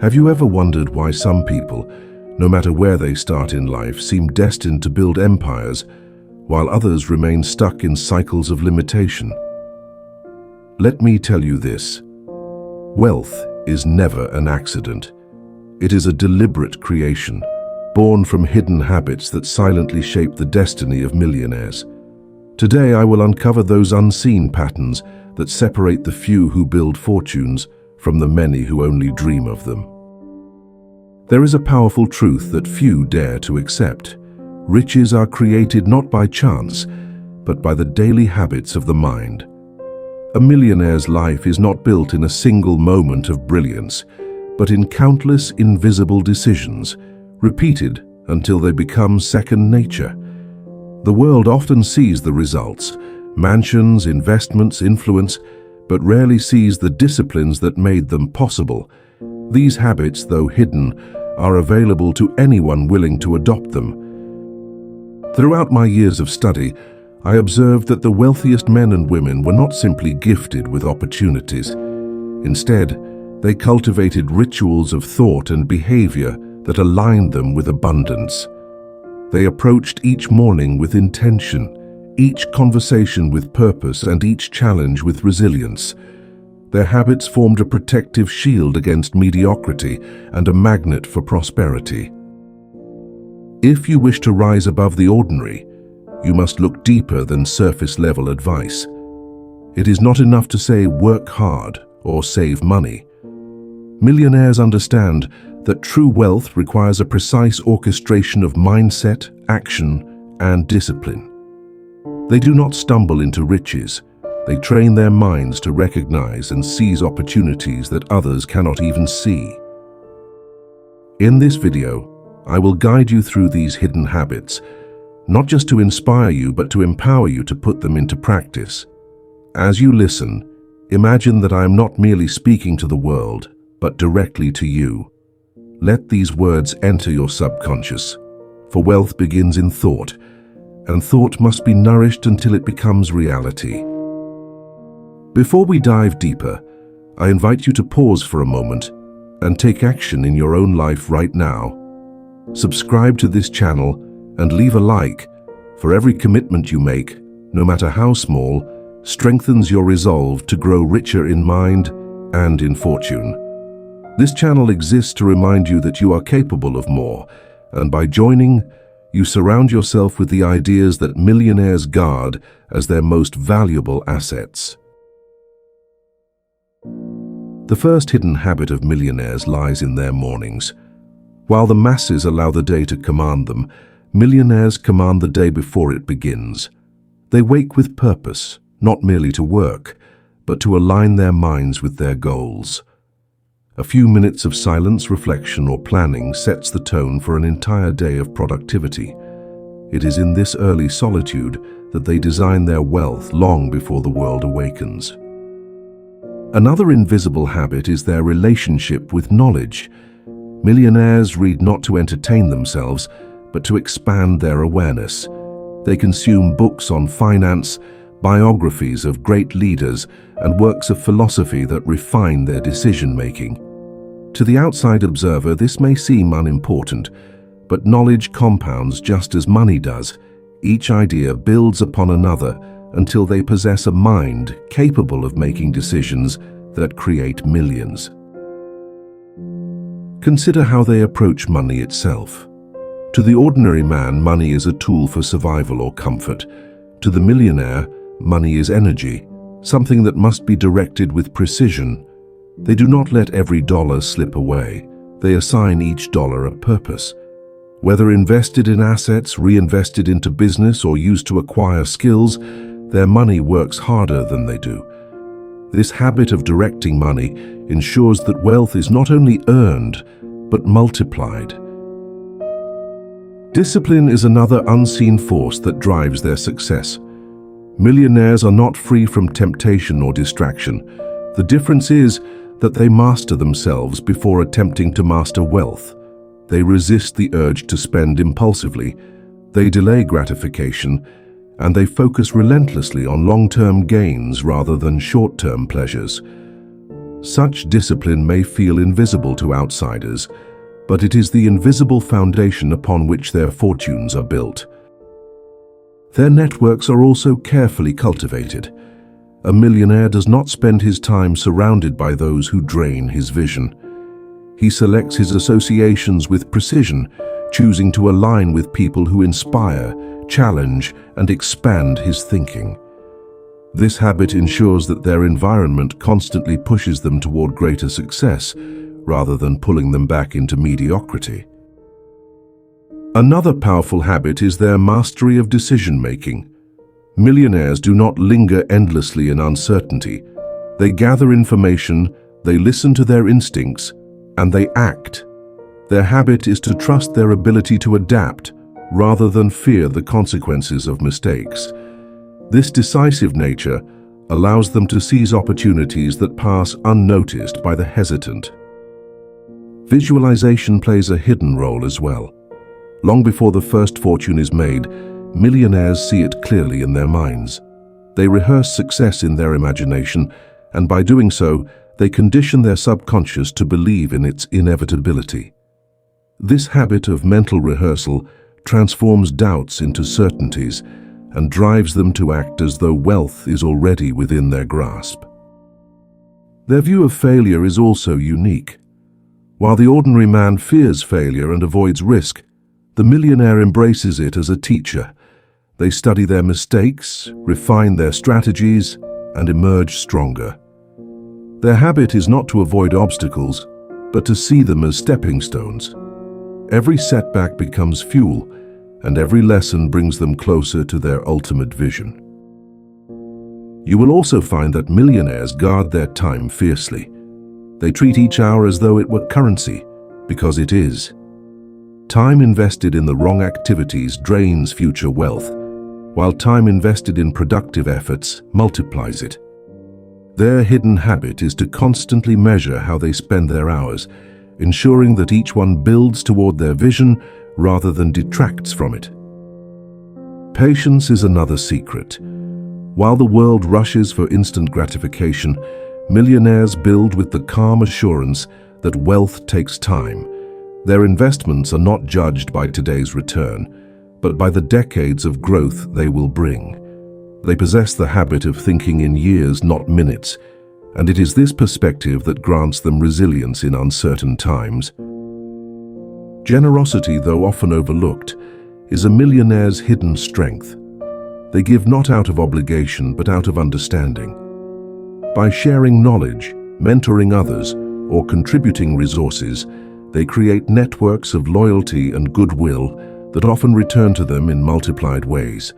Have you ever wondered why some people, no matter where they start in life, seem destined to build empires, while others remain stuck in cycles of limitation? Let me tell you this. Wealth is never an accident. It is a deliberate creation, born from hidden habits that silently shape the destiny of millionaires. Today I will uncover those unseen patterns that separate the few who build fortunes from the many who only dream of them. There is a powerful truth that few dare to accept. Riches are created not by chance, but by the daily habits of the mind. A millionaire's life is not built in a single moment of brilliance, but in countless invisible decisions, repeated until they become second nature. The world often sees the results, mansions, investments, influence, but rarely sees the disciplines that made them possible. These habits, though hidden, are available to anyone willing to adopt them. Throughout my years of study, I observed that the wealthiest men and women were not simply gifted with opportunities. Instead, they cultivated rituals of thought and behavior that aligned them with abundance. They approached each morning with intention, each conversation with purpose, and each challenge with resilience. Their habits formed a protective shield against mediocrity and a magnet for prosperity. If you wish to rise above the ordinary, you must look deeper than surface-level advice. It is not enough to say work hard or save money. Millionaires understand that true wealth requires a precise orchestration of mindset, action, and discipline. They do not stumble into riches. They train their minds to recognize and seize opportunities that others cannot even see. In this video, I will guide you through these hidden habits, not just to inspire you, but to empower you to put them into practice. As you listen, imagine that I am not merely speaking to the world, but directly to you. Let these words enter your subconscious, for wealth begins in thought, and thought must be nourished until it becomes reality. Before we dive deeper, I invite you to pause for a moment and take action in your own life right now. Subscribe to this channel and leave a like, for every commitment you make, no matter how small, strengthens your resolve to grow richer in mind and in fortune. This channel exists to remind you that you are capable of more, and by joining, you surround yourself with the ideas that millionaires guard as their most valuable assets. The first hidden habit of millionaires lies in their mornings. While the masses allow the day to command them, millionaires command the day before it begins. They wake with purpose, not merely to work, but to align their minds with their goals. A few minutes of silence, reflection, or planning sets the tone for an entire day of productivity. It is in this early solitude that they design their wealth long before the world awakens. Another invisible habit is their relationship with knowledge. Millionaires read not to entertain themselves, but to expand their awareness. They consume books on finance, biographies of great leaders, and works of philosophy that refine their decision-making. To the outside observer, this may seem unimportant, but knowledge compounds just as money does. Each idea builds upon another until they possess a mind capable of making decisions that create millions. Consider how they approach money itself. To the ordinary man, money is a tool for survival or comfort. To the millionaire, money is energy, something that must be directed with precision. They do not let every dollar slip away. They assign each dollar a purpose. Whether invested in assets, reinvested into business, or used to acquire skills, their money works harder than they do. This habit of directing money ensures that wealth is not only earned, but multiplied. Discipline is another unseen force that drives their success. Millionaires are not free from temptation or distraction. The difference is that they master themselves before attempting to master wealth. They resist the urge to spend impulsively. They delay gratification, and they focus relentlessly on long-term gains rather than short-term pleasures. Such discipline may feel invisible to outsiders, but it is the invisible foundation upon which their fortunes are built. Their networks are also carefully cultivated. A millionaire does not spend his time surrounded by those who drain his vision. He selects his associations with precision, choosing to align with people who inspire, challenge, and expand his thinking. This habit ensures that their environment constantly pushes them toward greater success, rather than pulling them back into mediocrity. Another powerful habit is their mastery of decision-making. Millionaires do not linger endlessly in uncertainty. They gather information, they listen to their instincts, and they act. Their habit is to trust their ability to adapt, rather than fear the consequences of mistakes. This decisive nature allows them to seize opportunities that pass unnoticed by the hesitant. Visualization plays a hidden role as well. Long before the first fortune is made, millionaires see it clearly in their minds. They rehearse success in their imagination, and by doing so, they condition their subconscious to believe in its inevitability. This habit of mental rehearsal transforms doubts into certainties and drives them to act as though wealth is already within their grasp. Their view of failure is also unique. While the ordinary man fears failure and avoids risk, the millionaire embraces it as a teacher. They study their mistakes, refine their strategies, and emerge stronger. Their habit is not to avoid obstacles, but to see them as stepping stones. Every setback becomes fuel, and every lesson brings them closer to their ultimate vision. You will also find that millionaires guard their time fiercely. They treat each hour as though it were currency, because it is. Time invested in the wrong activities drains future wealth, while time invested in productive efforts multiplies it. Their hidden habit is to constantly measure how they spend their hours, ensuring that each one builds toward their vision rather than detracts from it. Patience is another secret. While the world rushes for instant gratification, millionaires build with the calm assurance that wealth takes time. Their investments are not judged by today's return, but by the decades of growth they will bring. They possess the habit of thinking in years, not minutes, and it is this perspective that grants them resilience in uncertain times. Generosity, though often overlooked, is a millionaire's hidden strength. They give not out of obligation, but out of understanding. By sharing knowledge, mentoring others, or contributing resources, they create networks of loyalty and goodwill that often return to them in multiplied ways.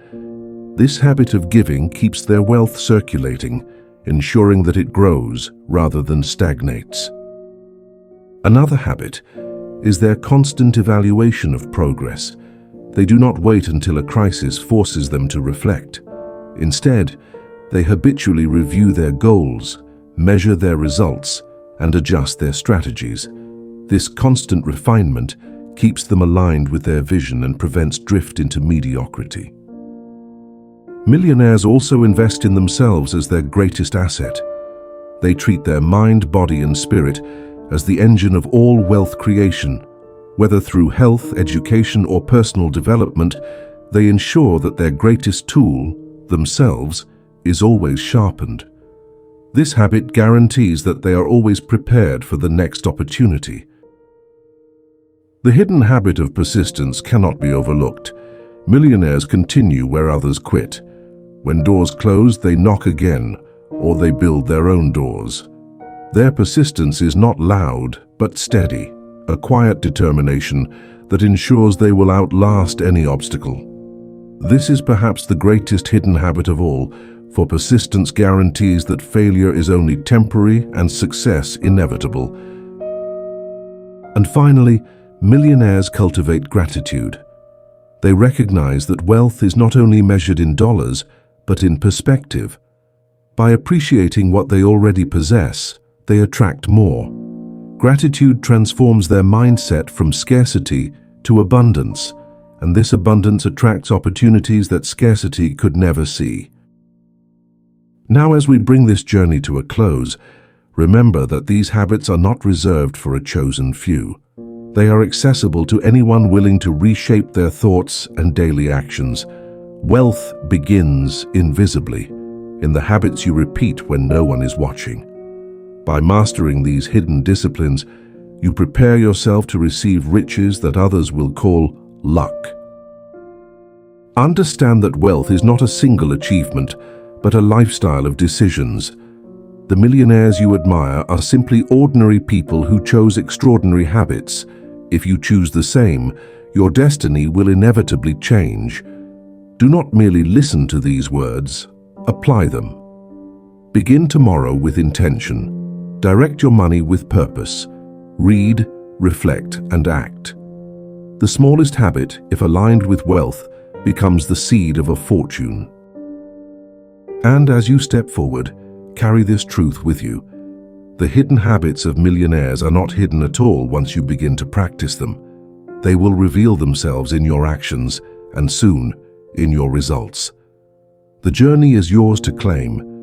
This habit of giving keeps their wealth circulating, ensuring that it grows rather than stagnates. Another habit is their constant evaluation of progress. They do not wait until a crisis forces them to reflect. Instead, they habitually review their goals, measure their results, and adjust their strategies. This constant refinement keeps them aligned with their vision and prevents drift into mediocrity. Millionaires also invest in themselves as their greatest asset. They treat their mind, body, and spirit as the engine of all wealth creation. Whether through health, education, or personal development, they ensure that their greatest tool, themselves, is always sharpened. This habit guarantees that they are always prepared for the next opportunity. The hidden habit of persistence cannot be overlooked. Millionaires continue where others quit. When doors close, they knock again, or they build their own doors. Their persistence is not loud, but steady, a quiet determination that ensures they will outlast any obstacle. This is perhaps the greatest hidden habit of all, for persistence guarantees that failure is only temporary and success inevitable. And finally, millionaires cultivate gratitude. They recognize that wealth is not only measured in dollars, but in perspective. By appreciating what they already possess, they attract more. Gratitude transforms their mindset from scarcity to abundance, and this abundance attracts opportunities that scarcity could never see. Now, as we bring this journey to a close, Remember that these habits are not reserved for a chosen few. They are accessible to anyone willing to reshape their thoughts and daily actions. Wealth begins invisibly, in the habits you repeat when no one is watching. By mastering these hidden disciplines, you prepare yourself to receive riches that others will call luck. Understand that wealth is not a single achievement, but a lifestyle of decisions. The millionaires you admire are simply ordinary people who chose extraordinary habits. If you choose the same, your destiny will inevitably change. Do not merely listen to these words, apply them. Begin tomorrow with intention. Direct your money with purpose. Read, reflect, and act. The smallest habit, if aligned with wealth, becomes the seed of a fortune. And as you step forward, carry this truth with you. The hidden habits of millionaires are not hidden at all once you begin to practice them. They will reveal themselves in your actions and soon in your results. The journey is yours to claim,